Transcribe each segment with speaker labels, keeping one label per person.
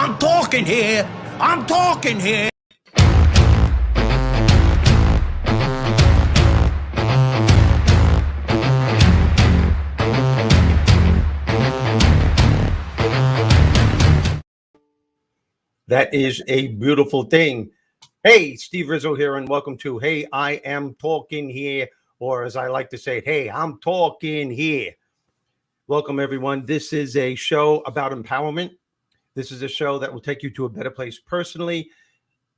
Speaker 1: I'm talking here. I'm talking here.
Speaker 2: That is a beautiful thing. Hey, Steve Rizzo here, and welcome to Hey, I Am Talking Here, or as I like to say, Hey, I'm Talking Here. Welcome, everyone. This is a show about empowerment. This is a show that will take you to a better place personally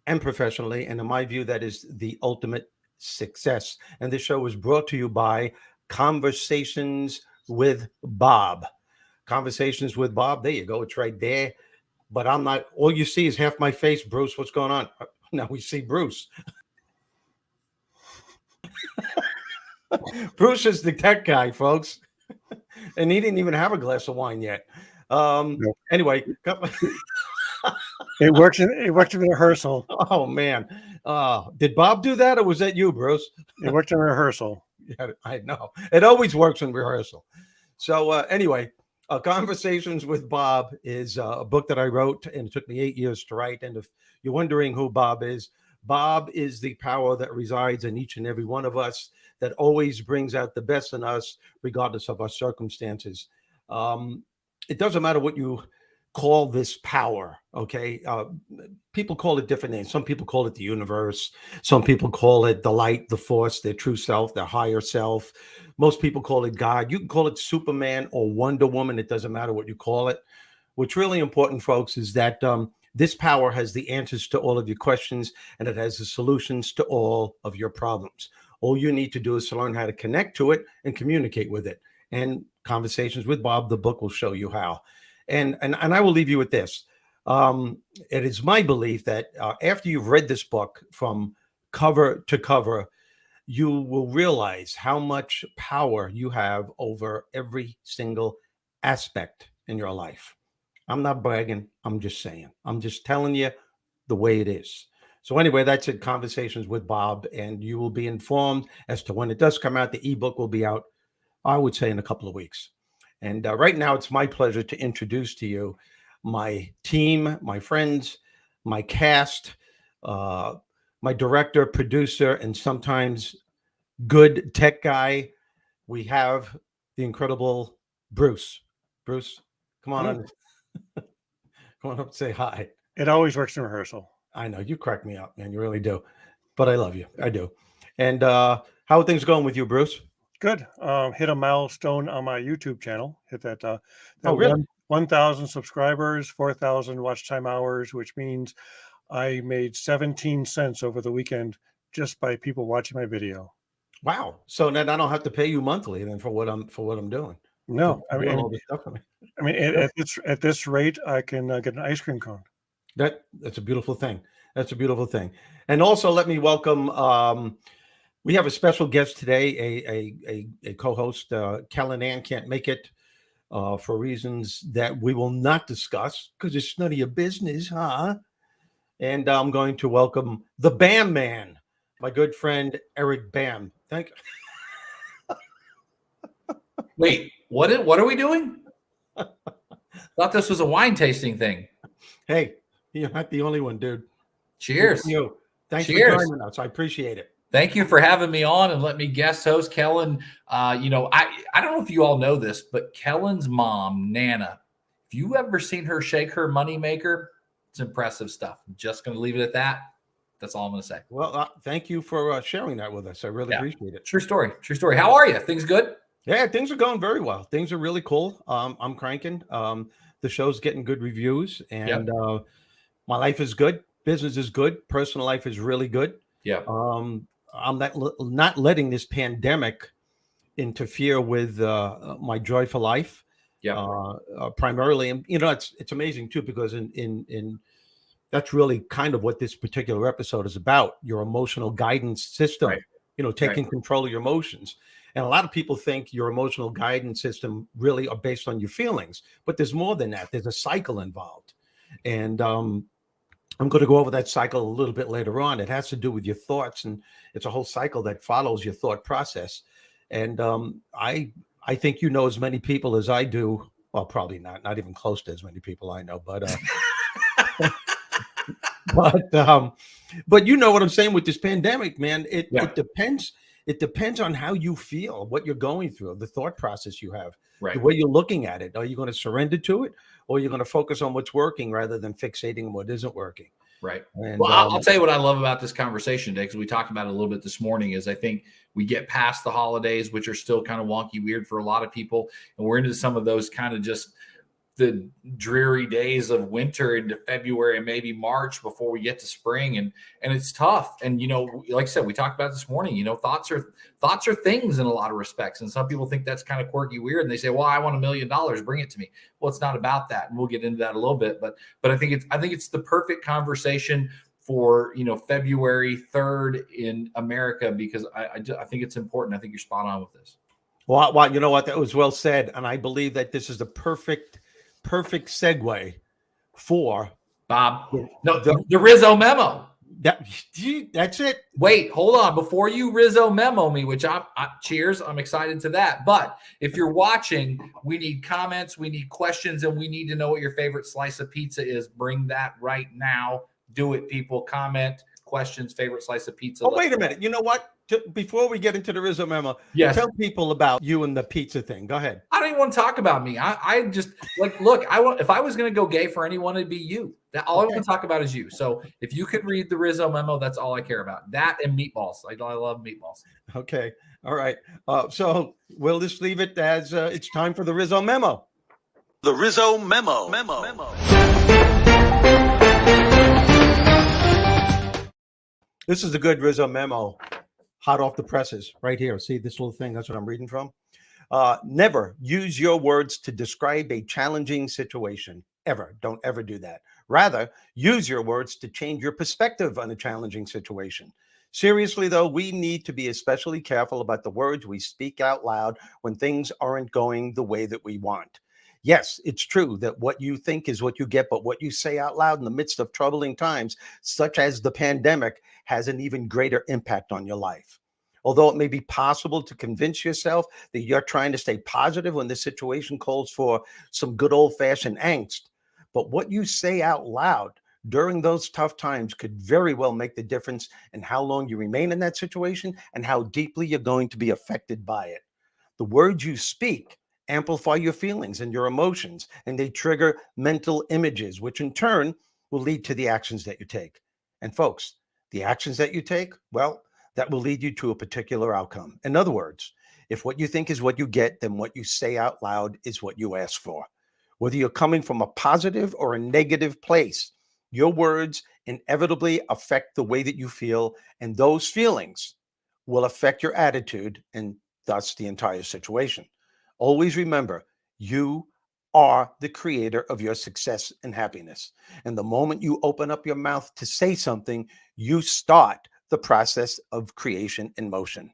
Speaker 2: and professionally, and in my view, that is the ultimate success. And this show is brought to you by Conversations with Bob. Conversations with Bob. There you go. It's right there. But I'm not, all you see is half my face. Bruce, what's going on? Now we see Bruce. Bruce is the tech guy, folks. And he didn't even have a glass of wine yet. Anyway.
Speaker 3: It worked in rehearsal.
Speaker 2: Oh, man. Did Bob do that, or was that you, Bruce?
Speaker 3: It worked in rehearsal.
Speaker 2: Yeah, I know. It always works in rehearsal. So anyway. Conversations with Bob is a book that I wrote, and it took me 8 years to write. And if you're wondering who Bob is the power that resides in each and every one of us, that always brings out the best in us, regardless of our circumstances. It doesn't matter what you call this power, okay? People call it different names. Some people call it the universe. Some people call it the light, the force, their true self, their higher self. Most people call it God. You can call it Superman or Wonder Woman. It doesn't matter what you call it. What's really important, folks, is that this power has the answers to all of your questions, and it has the solutions to all of your problems. All you need to do is to learn how to connect to it and communicate with it. And Conversations with Bob, the book, will show you how. And I will leave you with this. It is my belief that after you've read this book from cover to cover, you will realize how much power you have over every single aspect in your life. I'm not bragging. I'm just saying. I'm just telling you the way it is. So anyway, that's it. Conversations with Bob, and you will be informed as to when it does come out. The ebook will be out, I would say, in a couple of weeks. And right now, it's my pleasure to introduce to you my team, my friends, my cast, my director, producer, and sometimes good tech guy. We have the incredible Bruce. Bruce, come on. Come on up and say hi.
Speaker 3: It always works in rehearsal.
Speaker 2: I know. You crack me up, man. You really do. But I love you. I do. And how are things going with you, Bruce?
Speaker 3: Good. Hit a milestone on my YouTube channel. Hit that.
Speaker 2: Really?
Speaker 3: 1,000 subscribers, 4,000 watch time hours, which means I made 17 cents over the weekend just by people watching my video.
Speaker 2: Wow. So then I don't have to pay you monthly then for what I'm doing.
Speaker 3: No, I mean,
Speaker 2: all this stuff for me.
Speaker 3: at this rate, I can get an ice cream cone.
Speaker 2: That's a beautiful thing. That's a beautiful thing. And also, let me welcome. We have a special guest today, a co-host. Kellen Ann can't make it for reasons that we will not discuss because it's none of your business, huh? And I'm going to welcome the Bam Man, my good friend Eric Bam. Thank you.
Speaker 4: Wait, what are we doing? Thought this was a wine tasting thing.
Speaker 2: Hey, you're not the only one, dude.
Speaker 4: Cheers.
Speaker 2: Thanks
Speaker 4: Cheers.
Speaker 2: for joining us. I appreciate it.
Speaker 4: Thank you for having me on and let me guest host Kellen. I don't know if you all know this, but Kellen's mom, Nana, if you ever seen her shake her moneymaker, it's impressive stuff. I'm just going to leave it at that. That's all I'm going to say.
Speaker 2: Well, thank you for sharing that with us. I really appreciate it.
Speaker 4: True story. True story. How are you? Things good?
Speaker 2: Yeah, things are going very well. Things are really cool. I'm cranking. The show's getting good reviews, and my life is good. Business is good. Personal life is really good.
Speaker 4: Yeah.
Speaker 2: I'm not letting this pandemic interfere with my joy for life. Yeah. Primarily, and it's amazing too, because in that's really kind of what this particular episode is about. Your emotional guidance system. Right. Taking control of your emotions. And a lot of people think your emotional guidance system really are based on your feelings, but there's more than that. There's a cycle involved, and I'm going to go over that cycle a little bit later on. It has to do with your thoughts, and it's a whole cycle that follows your thought process. And I think you know as many people as I do. Well, probably not even close to as many people I know, but But you know what I'm saying with this pandemic, man.
Speaker 4: Yeah.
Speaker 2: It depends. It depends on how you feel, what you're going through, the thought process you have,
Speaker 4: Right.
Speaker 2: the way you're looking at it. Are you going to surrender to it, or are you going to focus on what's working rather than fixating on what isn't working?
Speaker 4: Right.
Speaker 2: And
Speaker 4: Well, I'll tell you what I love about this conversation today, because we talked about it a little bit this morning, is I think we get past the holidays, which are still kind of wonky, weird for a lot of people. And we're into some of those kind of just the dreary days of winter into February and maybe March before we get to spring. And it's tough. And, you know, like I said, we talked about this morning, you know, thoughts are things in a lot of respects. And some people think that's kind of quirky, weird. And they say, well, I want $1 million, bring it to me. Well, it's not about that. And we'll get into that a little bit, but I think it's the perfect conversation for, you know, February 3rd in America, because I think it's important. I think you're spot on with this.
Speaker 2: Well, you know what? That was well said. And I believe that this is the perfect segue for
Speaker 4: Bob. No, the Rizzo memo.
Speaker 2: That's it.
Speaker 4: Wait, hold on. Before you Rizzo memo me, which cheers, I'm excited to that. But if you're watching, we need comments, we need questions, and we need to know what your favorite slice of pizza is. Bring that right now. Do it, people. Comment, questions, favorite slice of pizza.
Speaker 2: Oh, wait a minute. You know what? Before we get into the Rizzo memo, tell people about you and the pizza thing. Go ahead.
Speaker 4: I don't even want to talk about me. I just like, look, if I was going to go gay for anyone, it'd be you. All I want to talk about is you. So if you could read the Rizzo memo, that's all I care about. That and meatballs. I love meatballs.
Speaker 2: Okay. All right. So we'll just leave it as it's time for the Rizzo memo.
Speaker 1: The Rizzo memo.
Speaker 2: This is a good Rizzo memo. Hot off the presses right here. See this little thing? That's what I'm reading from. Never use your words to describe a challenging situation. Ever. Don't ever do that. Rather, use your words to change your perspective on a challenging situation. Seriously, though, we need to be especially careful about the words we speak out loud when things aren't going the way that we want. Yes, it's true that what you think is what you get, but what you say out loud in the midst of troubling times, such as the pandemic, has an even greater impact on your life. Although it may be possible to convince yourself that you're trying to stay positive when the situation calls for some good old-fashioned angst, but what you say out loud during those tough times could very well make the difference in how long you remain in that situation and how deeply you're going to be affected by it. The words you speak amplify your feelings and your emotions, and they trigger mental images, which in turn will lead to the actions that you take. And folks, the actions that you take, well, that will lead you to a particular outcome. In other words, if what you think is what you get, then what you say out loud is what you ask for. Whether you're coming from a positive or a negative place, your words inevitably affect the way that you feel, and those feelings will affect your attitude and thus the entire situation. Always remember, you are the creator of your success and happiness. And the moment you open up your mouth to say something, you start the process of creation in motion.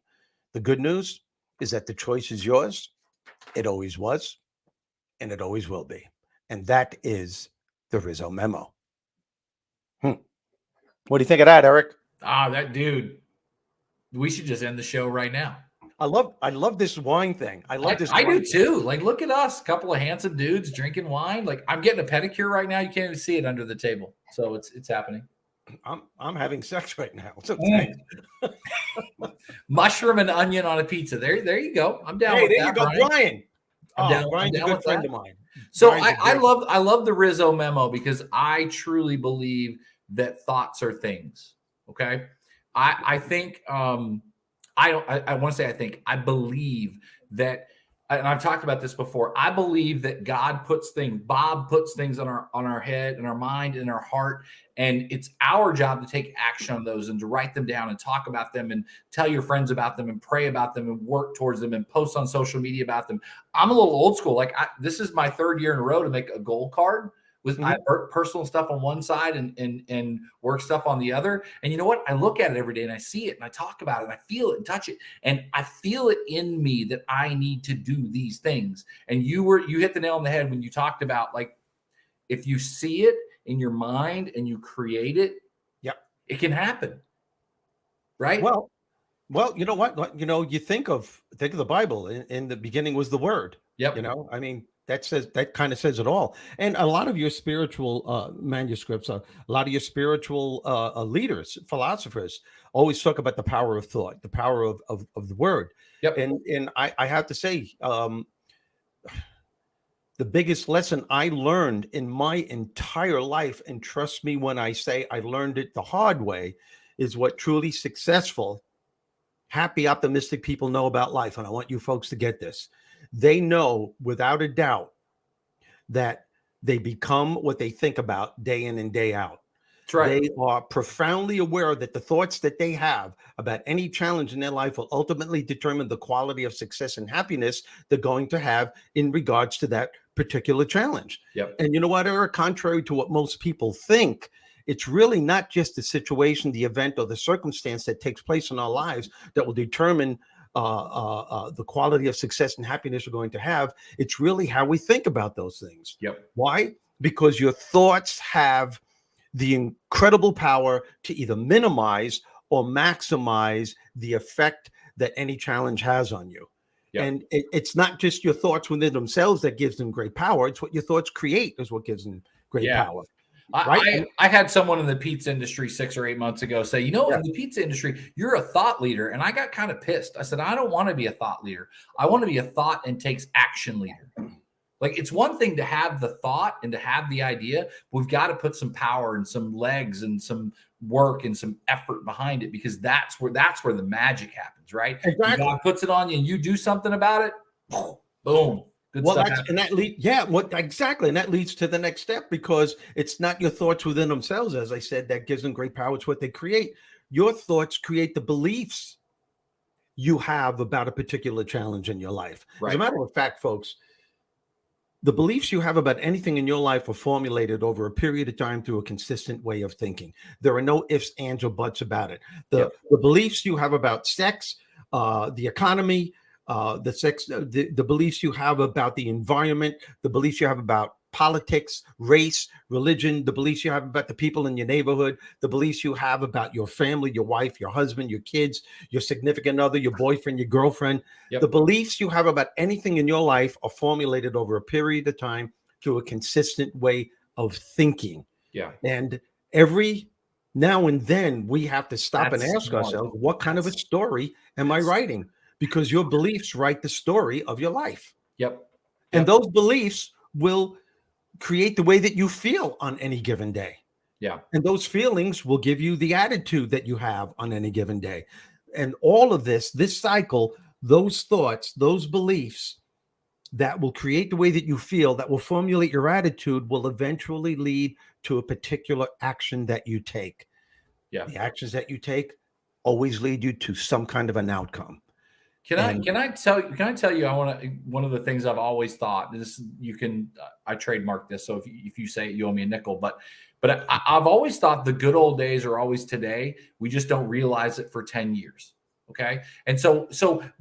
Speaker 2: The good news is that the choice is yours. It always was, and it always will be. And that is the Rizzo memo. What do you think of that, Eric?
Speaker 4: That dude. We should just end the show right now.
Speaker 2: I love this wine thing. I love this.
Speaker 4: I do too. Like, look at us, a couple of handsome dudes drinking wine. Like, I'm getting a pedicure right now. You can't even see it under the table. So it's happening.
Speaker 2: I'm having sex right now. So
Speaker 4: mushroom and onion on a pizza. There you go. I'm down with that.
Speaker 2: There you go, Brian.
Speaker 4: Brian's
Speaker 2: a good friend of mine.
Speaker 4: So I love the Rizzo memo, because I truly believe that thoughts are things. Okay. I think I want to say, I believe that, and I've talked about this before. I believe that Bob puts things on our head, in our mind, in our heart. And it's our job to take action on those and to write them down and talk about them and tell your friends about them and pray about them and work towards them and post on social media about them. I'm a little old school. Like, this is my 3rd year in a row to make a goal card with my personal stuff on one side and work stuff on the other. And you know what? I look at it every day and I see it and I talk about it and I feel it and touch it. And I feel it in me that I need to do these things. And you hit the nail on the head when you talked about, like, if you see it in your mind and you create it, it can happen. Right?
Speaker 2: Well, you know what? You know, you think of the Bible. In the beginning was the Word.
Speaker 4: Yep.
Speaker 2: You know, I mean, That kind of says it all. And a lot of your spiritual manuscripts, a lot of your spiritual leaders, philosophers, always talk about the power of thought, the power of the word.
Speaker 4: Yep.
Speaker 2: And I have to say, the biggest lesson I learned in my entire life, and trust me when I say I learned it the hard way, is what truly successful, happy, optimistic people know about life. And I want you folks to get this. They know without a doubt that they become what they think about day in and day out.
Speaker 4: That's right.
Speaker 2: They are profoundly aware that the thoughts that they have about any challenge in their life will ultimately determine the quality of success and happiness they're going to have in regards to that particular challenge.
Speaker 4: Yep.
Speaker 2: And you know what, Eric? Contrary to what most people think, it's really not just the situation, the event, or the circumstance that takes place in our lives that will determine the quality of success and happiness we're going to have. It's really how we think about those things.
Speaker 4: Yep.
Speaker 2: Why? Because your thoughts have the incredible power to either minimize or maximize the effect that any challenge has on you. Yep. And it's not just your thoughts within themselves that gives them great power. It's what your thoughts create is what gives them great power. Right?
Speaker 4: I had someone in the pizza industry 6 or 8 months ago say, in the pizza industry, you're a thought leader. And I got kind of pissed. I said, I don't want to be a thought leader. I want to be a thought and takes action leader. Like, it's one thing to have the thought and to have the idea. We've got to put some power and some legs and some work and some effort behind it, because that's where the magic happens, right?
Speaker 2: Exactly.
Speaker 4: God puts it on you and you do something about it. Boom. Good stuff happens.
Speaker 2: And that leads, exactly. And that leads to the next step, because it's not your thoughts within themselves, as I said, that gives them great power. It's what they create. Your thoughts create the beliefs you have about a particular challenge in your life. Right. As a matter of fact, folks, the beliefs you have about anything in your life are formulated over a period of time through a consistent way of thinking. There are no ifs, ands, or buts about it. The beliefs you have about sex, the economy, the beliefs you have about the environment, the beliefs you have about politics, race, religion, the beliefs you have about the people in your neighborhood, the beliefs you have about your family, your wife, your husband, your kids, your significant other, your boyfriend, your girlfriend. The beliefs you have about anything in your life are formulated over a period of time through a consistent way of thinking. Yeah. And every now and then we have to stop and ask ourselves, what kind of a story am I writing? Because your beliefs write the story of your life. And those beliefs will create the way that you feel on any given day. And those feelings will give you the attitude that you have on any given day. And all of this cycle, those thoughts, those beliefs that will create the way that you feel, that will formulate your attitude, will eventually lead to a particular action that you take. The actions that you take always lead you to some kind of an outcome.
Speaker 4: Can I tell you, one of the things I've always thought, this, I trademarked this, so if you say it, you owe me a nickel, but I've always thought the good old days are always today. We just don't realize it for 10 years. Okay. And so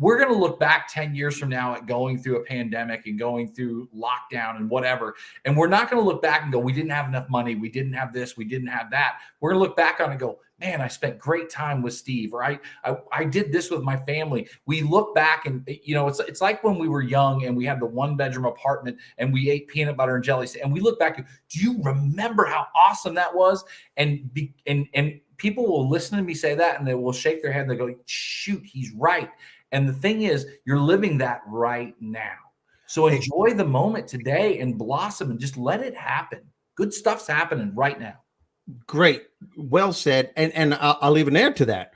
Speaker 4: we're going to look back 10 years from now at going through a pandemic and going through lockdown and whatever. And we're not going to look back and go, we didn't have enough money. We didn't have this. We didn't have that. We're going to look back on it and go, man, I spent great time with Steve, or I did this with my family. We look back and, it's like when we were young and we had the 1-bedroom apartment and we ate peanut butter and jelly. And we look back and, do you remember how awesome that was? And people will listen to me say that and they will shake their head and they go, shoot, he's right. And the thing is, you're living that right now. So enjoy the moment today and blossom and just let it happen. Good stuff's happening right now. Great. Well said. And I'll even add to that.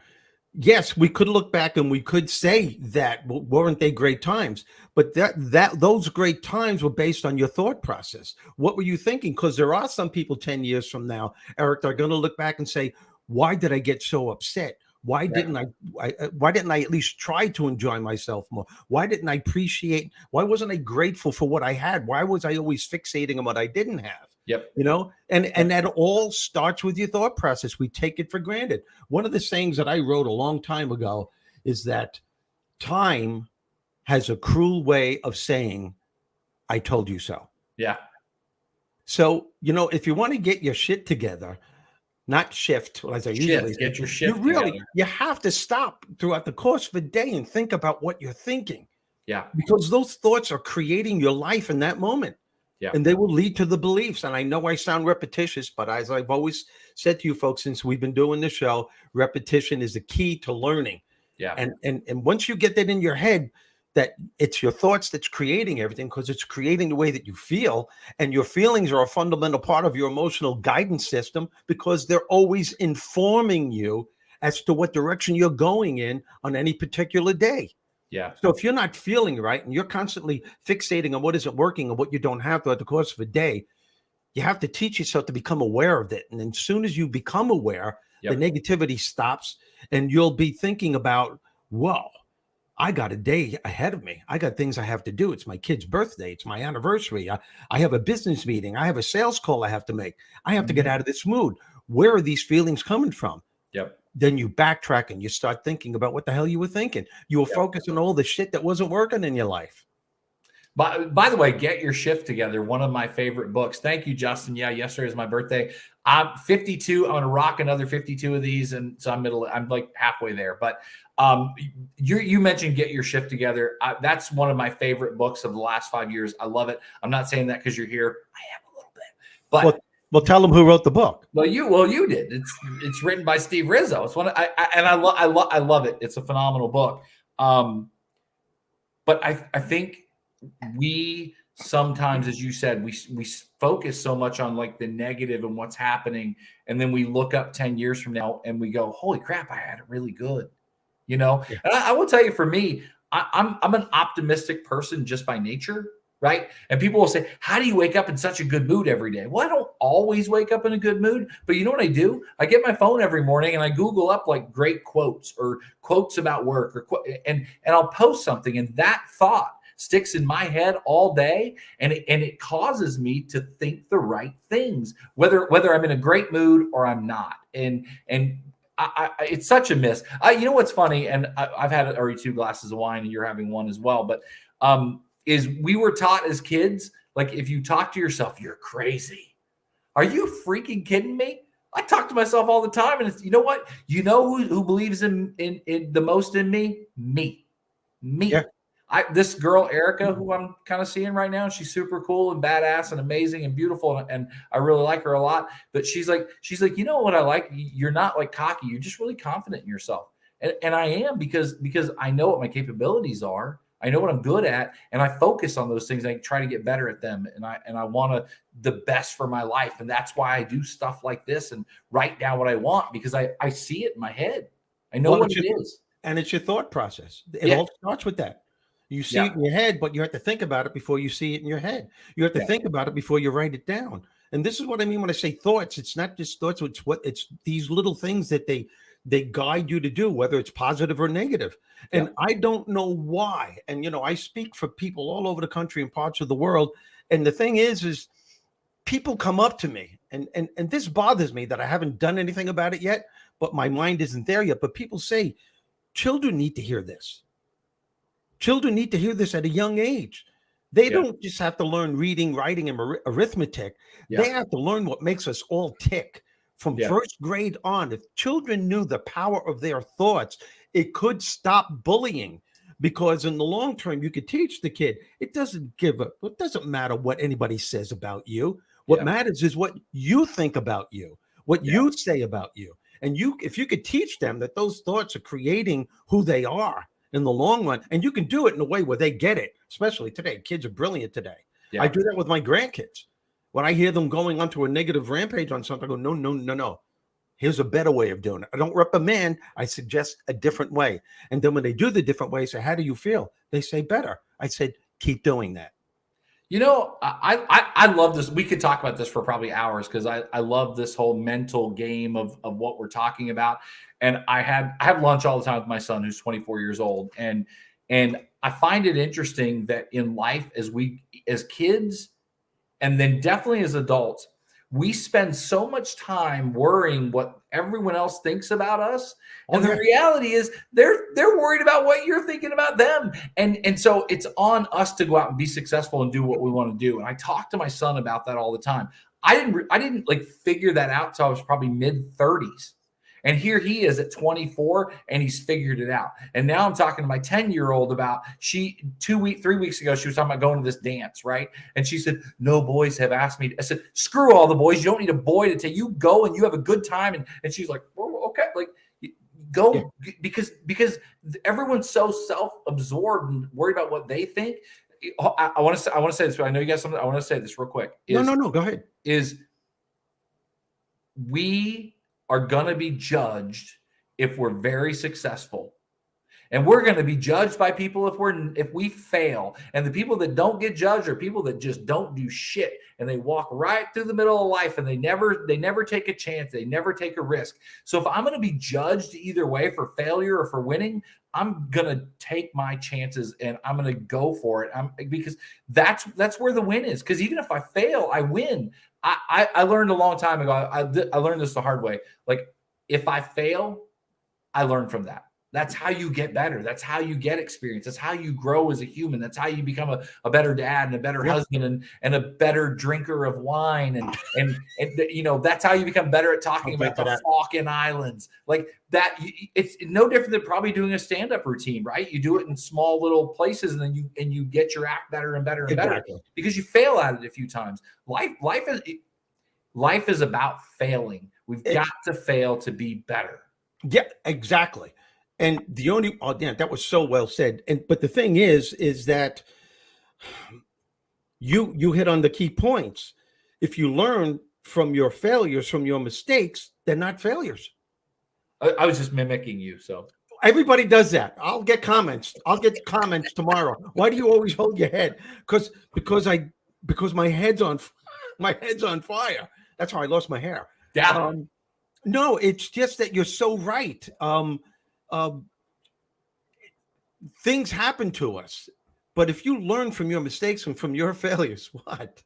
Speaker 4: Yes, we could look back and we could say that weren't they great times, but those great times were based on your thought process. What were you thinking? Because there are some people 10 years from now, Eric, they're going to look back and say, why did I get so upset? Why didn't I at least try to enjoy myself more? Why didn't I appreciate? Why wasn't I grateful for what I had? Why was I always fixating on what I didn't have? And that all starts with your thought process. We take it for granted. One of the sayings that I wrote a long time ago is that time has a cruel way of saying, I told you so. Yeah. So, if you want to get your shit together, not shift, as I usually say,
Speaker 2: get your shift together. You have to stop throughout the course of a day and think about what you're thinking.
Speaker 4: Yeah.
Speaker 2: because those thoughts are creating your life in that moment.
Speaker 4: Yeah.
Speaker 2: And they will lead to the beliefs. And I know I sound repetitious, but as I've always said to you folks, since we've been doing the show, repetition is the key to learning.
Speaker 4: Yeah.
Speaker 2: And once you get that in your head, that it's your thoughts that's creating everything, because it's creating the way that you feel. And your feelings are a fundamental part of your emotional guidance system, because they're always informing you as to what direction you're going in on any particular day.
Speaker 4: Yeah.
Speaker 2: So if you're not feeling right and you're constantly fixating on what isn't working and what you don't have throughout the course of a day, you have to teach yourself to become aware of it. And then as soon as you become aware,
Speaker 4: Yep.
Speaker 2: the negativity stops, and you'll be thinking about, whoa, I got a day ahead of me. I got things I have to do. It's my kid's birthday. It's my anniversary. I have a business meeting. I have a sales call I have to make. I have to get out of this mood. Where are these feelings coming from?
Speaker 4: Yep.
Speaker 2: Then you backtrack and you start thinking about what the hell you were thinking. You were focused on all the shit that wasn't working in your life.
Speaker 4: By the way, Get Your Shift Together, one of my favorite books. Thank you, Justin. Yeah, yesterday was my birthday. I'm 52. I'm going to rock another 52 of these. And so I'm like halfway there. But you mentioned Get Your Shift Together. That's one of my favorite books of the last 5 years. I love it. I'm not saying that because you're here. I am a little bit. But
Speaker 2: well, tell them who wrote the book.
Speaker 4: Well, you did. It's written by Steve Rizzo. It's one I love it. It's a phenomenal book. But I think we sometimes, as you said, we focus so much on like the negative and what's happening, and then we look up 10 years from now and we go, "Holy crap, I had it really good," you know.
Speaker 2: Yeah.
Speaker 4: And I will tell you, for me, I'm an optimistic person just by nature. Right. And people will say, how do you wake up in such a good mood every day? Well, I don't always wake up in a good mood, but you know what I do? I get my phone every morning and I Google up like great quotes or quotes about work, or and I'll post something, and that thought sticks in my head all day, and it causes me to think the right things, whether I'm in a great mood or I'm not. And it's such a miss. You know what's funny? And I've had already 2 glasses of wine, and you're having one as well. But is we were taught as kids, like, if you talk to yourself, you're crazy. Are you freaking kidding me? I talk to myself all the time, and it's, you know what? You know who believes in the most in me? Me.
Speaker 2: Yeah.
Speaker 4: This girl Erica, who I'm kind of seeing right now, she's super cool and badass and amazing and beautiful, and I really like her a lot. But she's like, you know what I like? You're not like cocky. You're just really confident in yourself, and I am, because I know what my capabilities are. I know what I'm good at, and I focus on those things. I try to get better at them, and I want the best for my life, and that's why I do stuff like this and write down what I want, because I see it in my head. I know what it is,
Speaker 2: and it's your thought process. It all starts with that. You see it in your head, but you have to think about it before you see it in your head. You have to think about it before you write it down. And this is what I mean when I say thoughts. It's not just thoughts. It's these little things that they guide you to do, whether it's positive or negative. And I don't know why. And, I speak for people all over the country and parts of the world. And the thing is people come up to me, and this bothers me that I haven't done anything about it yet, but my mind isn't there yet. But people say, children need to hear this. Children need to hear this at a young age. They don't just have to learn reading, writing, and arithmetic. They have to learn what makes us all tick. From first grade on. If children knew the power of their thoughts, it could stop bullying, because in the long term, you could teach the kid. It doesn't matter what anybody says about you. What matters is what you think about you, what you say about you. And if you could teach them that those thoughts are creating who they are in the long run, and you can do it in a way where they get it, especially today. Kids are brilliant today. I do that with my grandkids. When I hear them going onto a negative rampage on something, I go, no. Here's a better way of doing it. I don't reprimand. I suggest a different way. And then when they do the different way, I say, how do you feel? They say better. I said, keep doing that.
Speaker 4: I love this. We could talk about this for probably hours, because I love this whole mental game of what we're talking about. And I have lunch all the time with my son, who's 24 years old. And I find it interesting that in life, as kids, and then definitely as adults, we spend so much time worrying what everyone else thinks about us. And the reality is they're worried about what you're thinking about them. And so it's on us to go out and be successful and do what we want to do. And I talk to my son about that all the time. I didn't like figure that out until I was probably mid-30s. And here he is at 24 and he's figured it out. And now I'm talking to my 10-year-old about 3 weeks ago, she was talking about going to this dance, right? And she said, no boys have asked me. I said, screw all the boys. You don't need a boy to tell you, go and you have a good time. And she's like, oh, okay. Like, go, because everyone's so self-absorbed and worried about what they think. I want to say this, but I know you got something. I want to say this real quick.
Speaker 2: No, go ahead.
Speaker 4: We are going to be judged if we're very successful. And we're going to be judged by people if we fail. And the people that don't get judged are people that just don't do shit. And they walk right through the middle of life and they never take a chance. They never take a risk. So if I'm going to be judged either way for failure or for winning, I'm going to take my chances and I'm going to go for it. Because that's where the win is. Because even if I fail, I win. I learned a long time ago. I learned this the hard way. Like, if I fail, I learn from that. That's how you get better. That's how you get experience. That's how you grow as a human. That's how you become a better dad and a better husband and a better drinker of wine. And you know, that's how you become better at talking about the Falkland Islands. Like that, it's no different than probably doing a stand-up routine, right? You do it in small little places and then you get your act better and better and better because you fail at it a few times. Life is about failing. We've got to fail to be better.
Speaker 2: Yeah, exactly. And that was so well said. But the thing is that you hit on the key points. If you learn from your failures, from your mistakes, they're not failures.
Speaker 4: I was just mimicking you. So
Speaker 2: everybody does that. I'll get comments tomorrow. Why do you always hold your head? Because my head's on fire. That's how I lost my hair.
Speaker 4: Yeah.
Speaker 2: No, it's just that you're so right. Things happen to us, but if you learn from your mistakes and from your failures, what?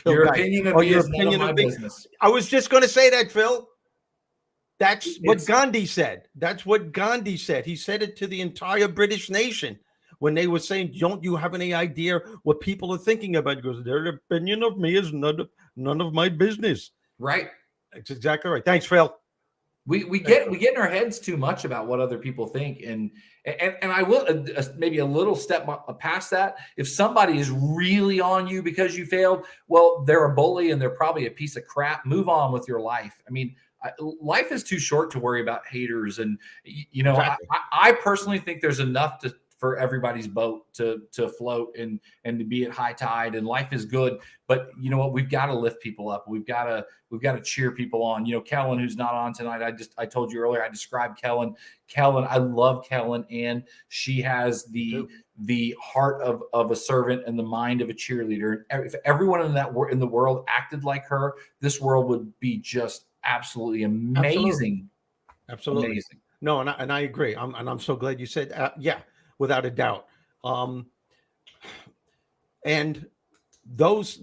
Speaker 4: Your opinion of me is none of my business.
Speaker 2: I was just going to say that, Phil. That's what Gandhi said. That's what Gandhi said. He said it to the entire British nation when they were saying, "Don't you have any idea what people are thinking about?" He goes, "Their opinion of me is none of my business."
Speaker 4: Right.
Speaker 2: That's exactly right. Thanks, Phil.
Speaker 4: We get in our heads too much about what other people think, and I will maybe a little step past that. If somebody is really on you because you failed, well, they're a bully and they're probably a piece of crap. Move on with your life. I mean, life is too short to worry about haters, and you know, exactly. I personally think there's enough for everybody's boat to float and to be at high tide, and life is good. But you know what? We've got to lift people up. We've got to cheer people on. You know, Kellen, who's not on tonight, I told you earlier, I described Kellen. I love Kellen, and she has the heart of a servant and the mind of a cheerleader. If everyone in the world acted like her, this world would be just absolutely amazing.
Speaker 2: Absolutely. Amazing. No, and I agree. I'm so glad you said yeah. Without a doubt. And those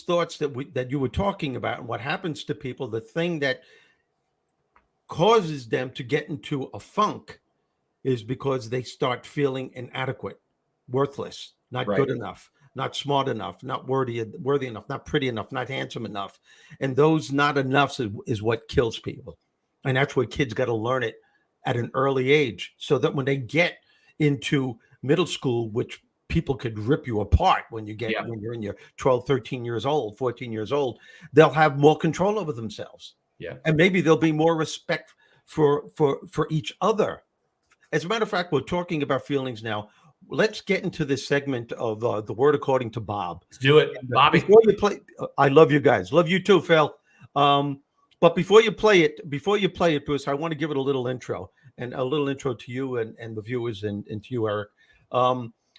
Speaker 2: thoughts that you were talking about and what happens to people, the thing that causes them to get into a funk is because they start feeling inadequate, worthless, not good enough, not smart enough, not worthy enough, not pretty enough, not handsome enough. And those not enoughs is what kills people. And that's where kids got to learn it at an early age, so that when they get into middle school, which people could rip you apart when you're in your 12, 13 years old, 14 years old, they'll have more control over themselves. Yeah. And maybe there'll be more respect for each other. As a matter of fact, we're talking about feelings now. Let's get into this segment of the word according to Bob.
Speaker 4: Let's do it, Bobby.
Speaker 2: Before you play, I love you guys. Love you too, Phil. But before you play it, Bruce, I want to give it a little intro. And a little intro to you and the viewers and to you, Eric.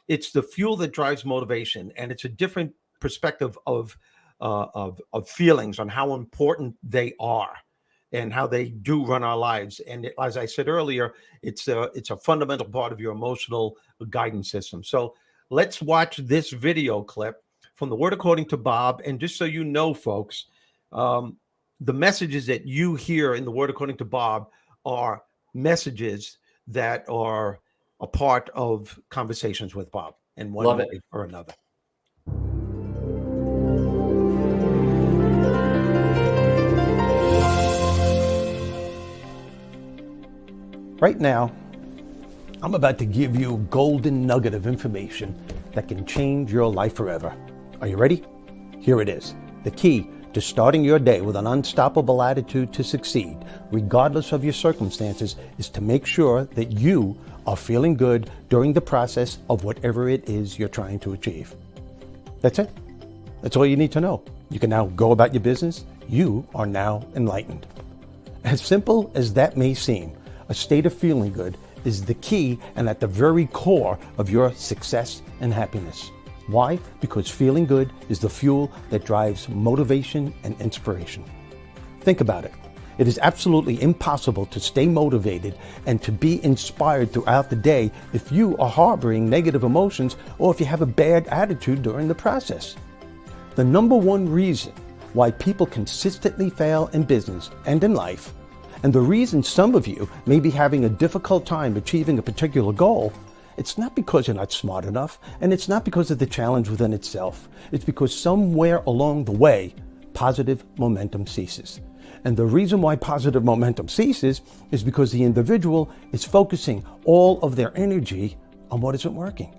Speaker 2: It's the fuel that drives motivation, and it's a different perspective of feelings on how important they are and how they do run our lives. And as I said earlier, it's a fundamental part of your emotional guidance system. So let's watch this video clip from the Word According to Bob. And just so you know, folks, the messages that you hear in the Word According to Bob are messages that are a part of conversations with Bob in one way or another. Right now, I'm about to give you a golden nugget of information that can change your life forever. Are you ready? Here it is. The key to starting your day with an unstoppable attitude to succeed, regardless of your circumstances, is to make sure that you are feeling good during the process of whatever it is you're trying to achieve. That's it. That's all you need to know. You can now go about your business. You are now enlightened. As simple as that may seem, a state of feeling good is the key and at the very core of your success and happiness. Why? Because feeling good is the fuel that drives motivation and inspiration. Think about it. It is absolutely impossible to stay motivated and to be inspired throughout the day if you are harboring negative emotions or if you have a bad attitude during the process. The number one reason why people consistently fail in business and in life, and the reason some of you may be having a difficult time achieving a particular goal, it's not because you're not smart enough, and it's not because of the challenge within itself. It's because somewhere along the way, positive momentum ceases. And the reason why positive momentum ceases is because the individual is focusing all of their energy on what isn't working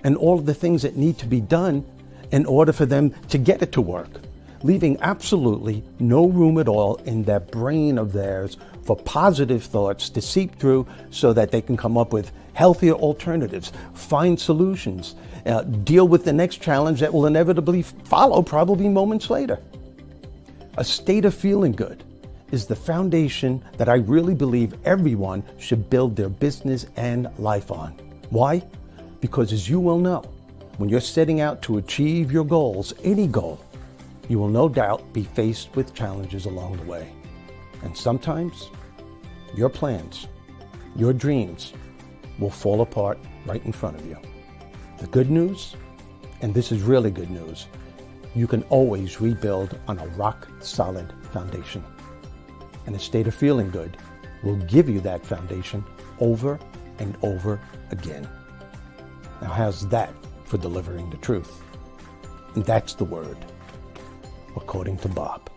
Speaker 2: and all of the things that need to be done in order for them to get it to work, leaving absolutely no room at all in that brain of theirs for positive thoughts to seep through so that they can come up with healthier alternatives, find solutions, deal with the next challenge that will inevitably follow probably moments later. A state of feeling good is the foundation that I really believe everyone should build their business and life on. Why? Because as you well know, when you're setting out to achieve your goals, any goal, you will no doubt be faced with challenges along the way. And sometimes your plans, your dreams will fall apart right in front of you. The good news, and this is really good news, you can always rebuild on a rock-solid foundation. And a state of feeling good will give you that foundation over and over again. Now, how's that for delivering the truth? And that's the word, according to Bob.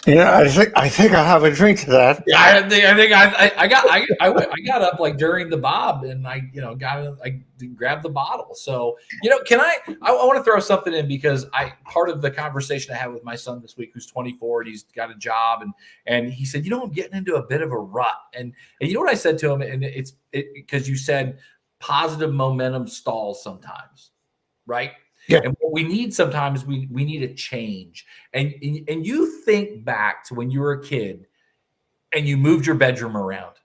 Speaker 3: Yeah, I think I'll have a drink to that.
Speaker 4: Yeah, I got up like during the Bob, and I grabbed the bottle. So I want to throw something in because part of the conversation I had with my son this week, who's 24 and he's got a job, and he said, I'm getting into a bit of a rut, and you know what I said to him, and it's because you said positive momentum stalls sometimes, right?
Speaker 2: Yeah.
Speaker 4: And what we need sometimes, we need a change. And you think back to when you were a kid and you moved your bedroom around.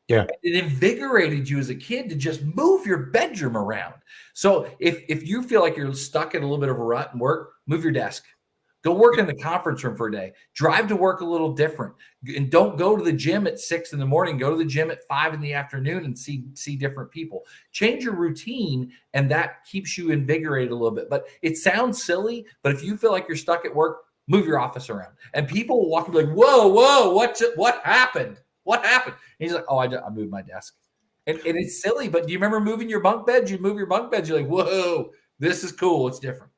Speaker 2: Yeah.
Speaker 4: It invigorated you as a kid to just move your bedroom around. So if you feel like you're stuck in a little bit of a rut and work, move your desk. Go work in the conference room for a day. Drive to work a little different. And don't go to the gym at 6 a.m. Go to the gym at 5 p.m. and see different people. Change your routine, and that keeps you invigorated a little bit. But it sounds silly, but if you feel like you're stuck at work, move your office around. And people will walk and be like, whoa, what happened? What happened? And he's like, oh, I moved my desk. And it's silly, but do you remember moving your bunk bed? You move your bunk bed, you're like, whoa, this is cool. It's different.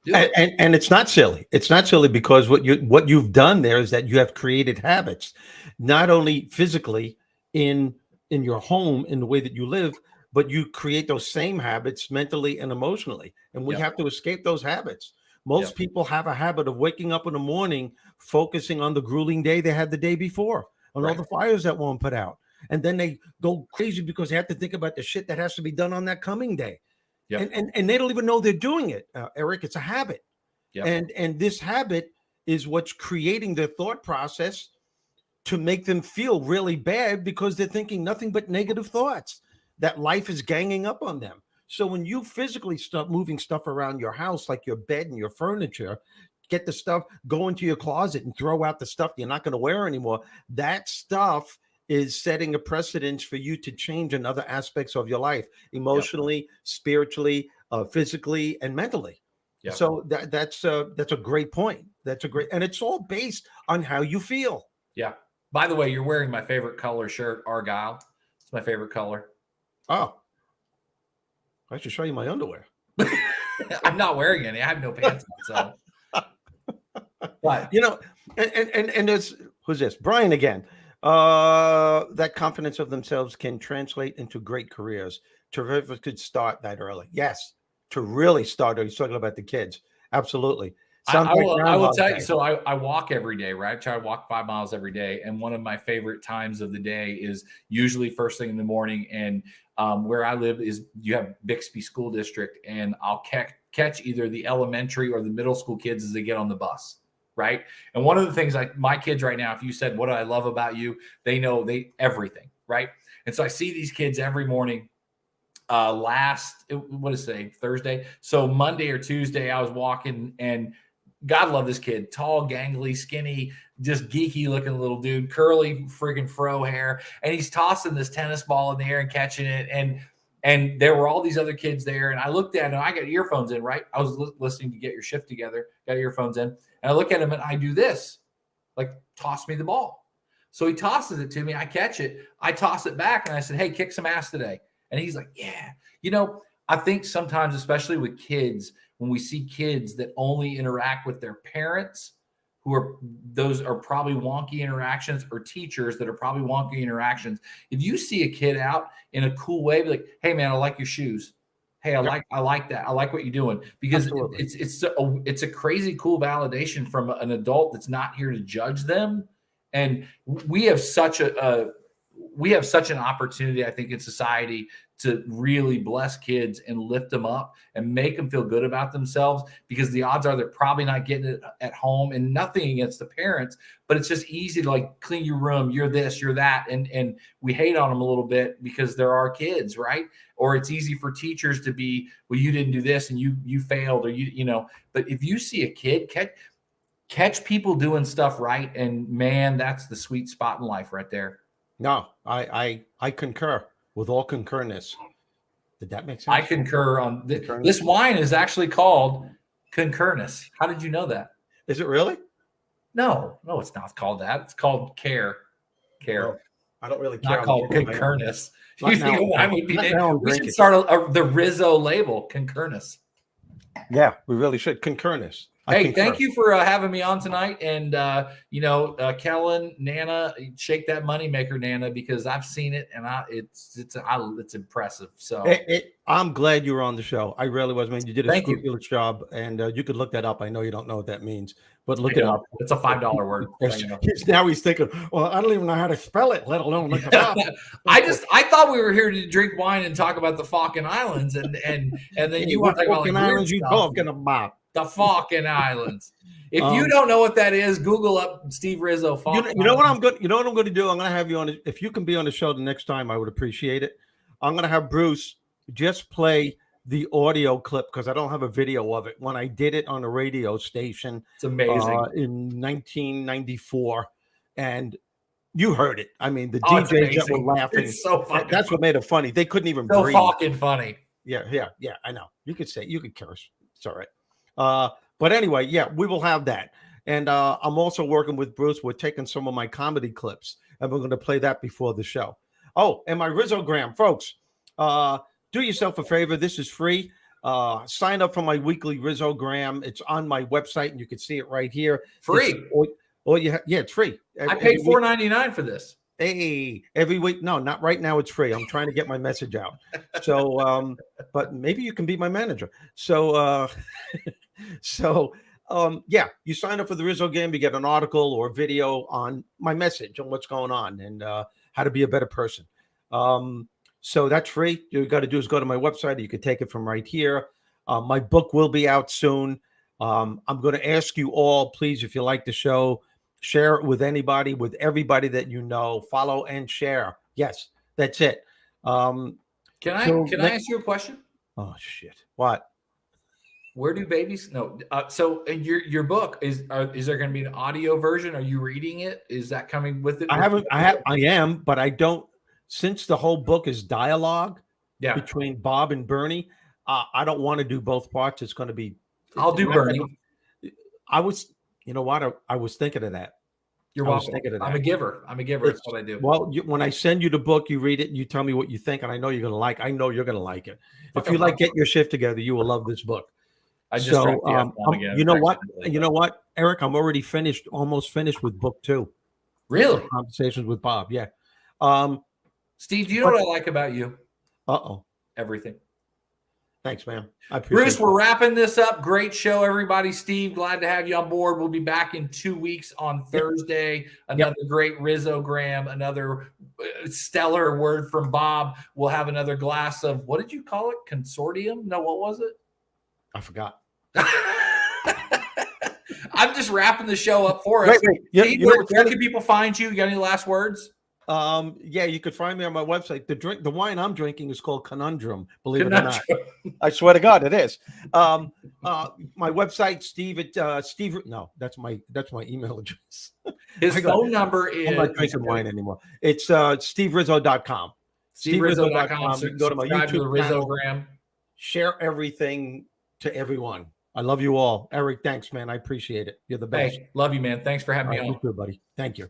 Speaker 2: And it's not silly. It's not silly because what you've done there is that you have created habits, not only physically in your home in the way that you live, but you create those same habits mentally and emotionally. And we have to escape those habits. Most people have a habit of waking up in the morning, focusing on the grueling day they had the day before, on all the fires that won't put out. And then they go crazy because they have to think about the shit that has to be done on that coming day. Yep. And they don't even know they're doing it, Eric. It's a habit. Yep. And this habit is what's creating their thought process to make them feel really bad because they're thinking nothing but negative thoughts, that life is ganging up on them. So when you physically start moving stuff around your house, like your bed and your furniture, get the stuff, go into your closet and throw out the stuff you're not going to wear anymore, that stuff is setting a precedence for you to change in other aspects of your life, emotionally, spiritually, physically, and mentally. Yep. So that's a great point. And it's all based on how you feel.
Speaker 4: Yeah. By the way, you're wearing my favorite color shirt, Argyle. It's my favorite color.
Speaker 2: Oh, I should show you my underwear.
Speaker 4: I'm not wearing any. I have no pants on. So But
Speaker 2: You know, and there's who's this? Brian again. That confidence of themselves can translate into great careers. Terrific could start that early. Yes, to really start. He's talking about the kids. Absolutely. Sounds like
Speaker 4: I will
Speaker 2: Groundhog
Speaker 4: tell you.
Speaker 2: Day.
Speaker 4: So I walk every day, right? I try to walk 5 miles every day, and one of my favorite times of the day is usually first thing in the morning. And where I live is you have Bixby School District, and I'll catch either the elementary or the middle school kids as they get on the bus, right? And one of the things, like my kids right now, if you said, "What do I love about you?" They know everything, right? And so I see these kids every morning. What is today? Thursday. So Monday or Tuesday, I was walking, and God love this kid, tall, gangly, skinny, just geeky looking little dude, curly friggin' fro hair. And he's tossing this tennis ball in the air and catching it. And there were all these other kids there. And I looked at him, I got earphones in, right? I was listening to Get Your Shift Together, got earphones in. And I look at him and I do this, like, toss me the ball. So he tosses it to me. I catch it. I toss it back. And I said, "Hey, kick some ass today." And he's like, "Yeah." You know, I think sometimes, especially with kids, when we see kids that only interact with their parents, those are probably wonky interactions, or teachers that are probably wonky interactions. If you see a kid out in a cool way, be like, "Hey man, I like your shoes. Hey, I like that. I like what you're doing," because it's a crazy cool validation from an adult that's not here to judge them. And we have such an opportunity, I think, in society to really bless kids and lift them up and make them feel good about themselves, because the odds are they're probably not getting it at home. And nothing against the parents, but it's just easy to, like, clean your room, you're this, you're that. And we hate on them a little bit because they're our kids, right? Or it's easy for teachers to be, "Well, you didn't do this and you failed," or you know. But if you see a kid catch people doing stuff right, and man, that's the sweet spot in life right there.
Speaker 2: No, I concur with all concurrence. Did that make sense?
Speaker 4: I concur on this wine is actually called Concurnus. How did you know that?
Speaker 2: Is it really?
Speaker 4: No, it's not called that. It's called Care.
Speaker 2: No, I don't really care.
Speaker 4: Not called Concurnus.
Speaker 2: Not
Speaker 4: You think
Speaker 2: now.
Speaker 4: wine would be
Speaker 2: Not
Speaker 4: named?
Speaker 2: now I'm
Speaker 4: We should
Speaker 2: drinking.
Speaker 4: start the Rizzo label, Concurnus.
Speaker 2: Yeah, we really should. Concurness.
Speaker 4: Hey, thank you for having me on tonight. And, Kellen, Nana, shake that moneymaker, Nana, because I've seen it and it's impressive. So
Speaker 2: I'm glad you were on the show. I really was. Man, you did a
Speaker 4: Thank you.
Speaker 2: scrupulous job, and you could look that up. I know you don't know what that means, but look it up.
Speaker 4: It's a $5 word.
Speaker 2: Now he's thinking, well, I don't even know how to spell it, let alone look it up.
Speaker 4: I thought we were here to drink wine and talk about the Falkland Islands, and then you want to talk about
Speaker 2: Falkland Islands you talking about?
Speaker 4: The Falkland Islands. If you don't know what that is, Google up Steve Rizzo.
Speaker 2: You know what I'm going. You know what I'm going to do. I'm going to have you on. If you can be on the show the next time, I would appreciate it. I'm going to have Bruce just play the audio clip, because I don't have a video of it. When I did it on a radio station,
Speaker 4: it's amazing,
Speaker 2: in 1994, and you heard it. I mean, the
Speaker 4: DJs
Speaker 2: that were laughing.
Speaker 4: It's so funny.
Speaker 2: That's what made it funny. They couldn't even
Speaker 4: so
Speaker 2: breathe.
Speaker 4: Fucking funny.
Speaker 2: Yeah. I know. You could curse. It's all right. But anyway, yeah, we will have that. And I'm also working with Bruce. We're taking some of my comedy clips, and we're going to play that before the show. Oh, and my Rizzogram, folks, do yourself a favor. This is free. Sign up for my weekly Rizzogram. It's on my website, and you can see it right here.
Speaker 4: Free.
Speaker 2: It's free.
Speaker 4: I paid $4.99 for this.
Speaker 2: Hey, every week. No, not right now. It's free. I'm trying to get my message out. So, but maybe you can be my manager. So, yeah, you sign up for the Rizzo game. You get an article or video on my message on what's going on and how to be a better person. So that's free. You got to do is go to my website. You can take it from right here. My book will be out soon. I'm going to ask you all, please, if you like the show, share it with anybody, with everybody that you know. Follow and share. Yes, that's it.
Speaker 4: Can I ask you a question?
Speaker 2: Oh shit! What?
Speaker 4: Where do babies? No. So your book is there going to be an audio version? Are you reading it? Is that coming with it?
Speaker 2: I am, but I don't. Since the whole book is dialogue between Bob and Bernie, I don't want to do both parts. It's going to be.
Speaker 4: I'll do Bernie.
Speaker 2: You know what? I was thinking of that.
Speaker 4: You're welcome. I'm a giver. That's what I do.
Speaker 2: Well, when I send you the book, you read it and you tell me what you think, and I know you're going to like. I know you're going to like it. If you like Get Your Shift Together, you will love this book.
Speaker 4: I just
Speaker 2: So,
Speaker 4: dropped the F-bomb again.
Speaker 2: you know what?
Speaker 4: accidentally,
Speaker 2: You know what, Eric? I'm already almost finished with book 2.
Speaker 4: Really?
Speaker 2: Conversations with Bob. Yeah.
Speaker 4: Steve, do you know what I like about you?
Speaker 2: Uh-oh.
Speaker 4: Everything.
Speaker 2: Thanks, man. I appreciate
Speaker 4: Bruce,
Speaker 2: it.
Speaker 4: we're wrapping this up. Great show, everybody. Steve, glad to have you on board. We'll be back in 2 weeks on Thursday. Another great Rizzo-gram, another stellar word from Bob. We'll have another glass of, what did you call it? Consortium? No, what was it?
Speaker 2: I forgot.
Speaker 4: I'm just wrapping the show up for us.
Speaker 2: Wait.
Speaker 4: Steve, where can people find you? You got any last words?
Speaker 2: Yeah, you could find me on my website. The wine I'm drinking is called Conundrum, believe it or not. I swear to God, it is. My website, no, that's my email address.
Speaker 4: His phone number is,
Speaker 2: I'm not drinking wine anymore. It's steverizzo.com.
Speaker 4: steverizzo.com.
Speaker 2: You can go to my
Speaker 4: Subscribe to the
Speaker 2: YouTube channel.
Speaker 4: Rizzo-gram.
Speaker 2: Share everything to everyone. I love you all. Eric, thanks, man. I appreciate it. You're the best.
Speaker 4: Hey, love you, man. Thanks for having me on.
Speaker 2: You too, buddy. Thank you.